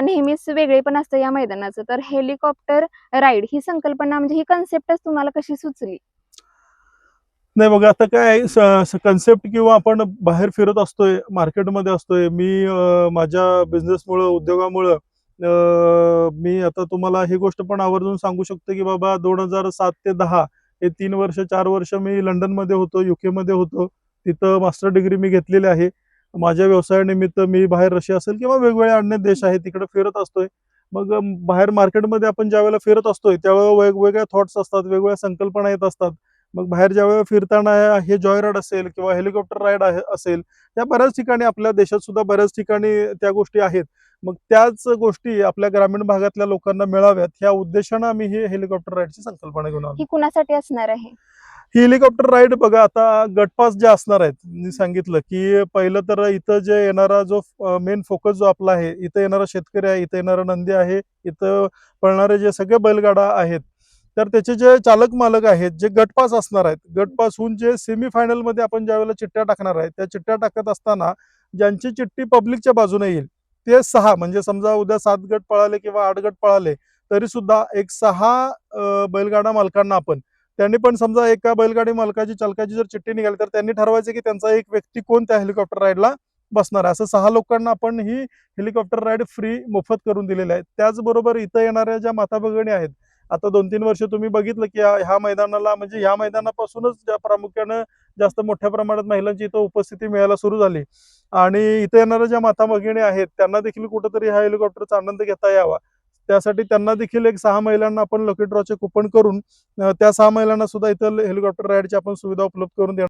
नेहमीच वेगळेपण असतं या मैदानाचं. तर हेलिकॉप्टर राईड ही संकल्पना म्हणजे ही कन्सेप्टच तुम्हाला कशी सुचली? नाही बघा, आता काय कन्सेप्ट किंवा आपण बाहेर फिरत असतोय, मार्केटमध्ये असतोय. मी माझ्या बिझनेसमुळं, उद्योगामुळं मी आता तुम्हाला ही गोष्ट पण आवर्जून सांगू शकतो, की बाबा 2007 ते 10 हे 3 वर्ष 4 वर्ष मी लंडनमध्ये होतो, यूकेमध्ये होतो. तिथं मास्टर डिग्री मी घेतलेली आहे. माझ्या व्यवसायानिमित्त मी बाहेर रशिया असेल किंवा वेगवेगळे अन्य देश आहेत तिकडे फिरत असतोय. मग बाहेर मार्केटमध्ये आपण ज्यावेळेला फिरत असतोय त्यावेळेला वेगवेगळ्या थॉट्स असतात, वेगवेगळ्या संकल्पना येत असतात. मग बाहेर ज्यावेळेला फिरताना हे जॉय राईड असेल किंवा हेलिकॉप्टर राईड असेल, त्या बऱ्याच ठिकाणी आपल्या देशात सुद्धा बऱ्याच ठिकाणी त्या गोष्टी आहेत. मग त्याच गोष्टी आपल्या ग्रामीण भागातल्या लोकांना मिळाव्यात ह्या उद्देशानं आम्ही ही हेलिकॉप्टर राईडची संकल्पना घेऊन आलो. ही कुणासाठी असणार आहे? ही हेलिकॉप्टर राईड बघा, आता गटपास जे असणार आहेत, मी सांगितलं की पहिलं तर इथं जे येणारा जो मेन फोकस जो आपला आहे, इथं येणारा शेतकरी आहे, इथं येणारा नंदी आहे, इथं पळणारे जे सगळे बैलगाडा आहेत, तर त्याचे जे चालक मालक आहेत, जे गटपास असणार आहेत, गटपास होऊन जे सेमीफायनलमध्ये आपण ज्यावेळेला चिठ्ठ्या टाकणार आहे, त्या चिठ्ठ्या टाकत असताना ज्यांची चिठ्ठी पब्लिकच्या बाजूने येईल ते 6, म्हणजे समजा उद्या 7 गट पळाले किंवा 8 गट पळाले तरी सुद्धा एक 6 बैलगाडा मालकांना आपण, त्यांनी पण समजा एका बैलगाडी मालकाची चालकाची जर चिठ्ठी निघाली तर त्यांनी ठरवायचं की त्यांचा एक व्यक्ती कोण त्या हेलिकॉप्टर राईडला बसणार आहे. असं 6 लोकांना आपण ही हेलिकॉप्टर राईड फ्री मोफत करून दिलेली आहे. त्याचबरोबर इथं येणाऱ्या ज्या माता भगिनी आहेत, आता 2-3 वर्ष तुम्ही बघितलं की ह्या मैदानाला, म्हणजे ह्या मैदानापासूनच ज्या प्रामुख्यानं जास्त मोठ्या प्रमाणात महिलांची इथं उपस्थिती मिळायला सुरू झाली आणि इथं येणाऱ्या ज्या माता भगिनी आहेत त्यांना देखील कुठंतरी ह्या हेलिकॉप्टरचा आनंद घेता यावा, त्यासाठी त्यांना देखील एक 6 महिलांना आपण लकी ड्रॉचे कुपन करून त्या 6 महिलांना सुद्धा इथं हेलिकॉप्टर राईडची आपण सुविधा उपलब्ध करून देणार.